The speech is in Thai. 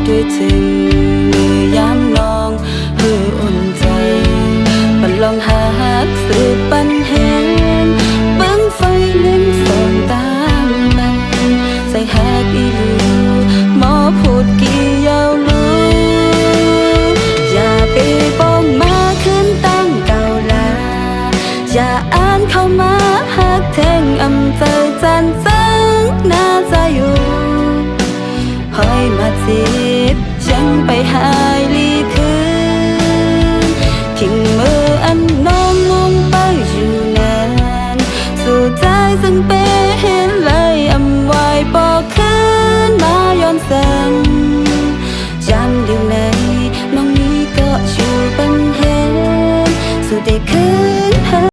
ด้วยถึงมือยามน้องเพื่ออุ่นใจบันลองหาหักสืบปันแหงเบิ้งไฟเล่นส่องตามมันใส่หักอีลูหมอพูดกี่ยาวลูอย่าไปบ้องมาขึ้นตั้งเก่าลาอย่าอ่านเข้ามาหักแทงอำเภอจันทร์ซึ่งน่าจะอยู่หอยมาจีบฉันไปหายลีคืนทิ้งมืออัน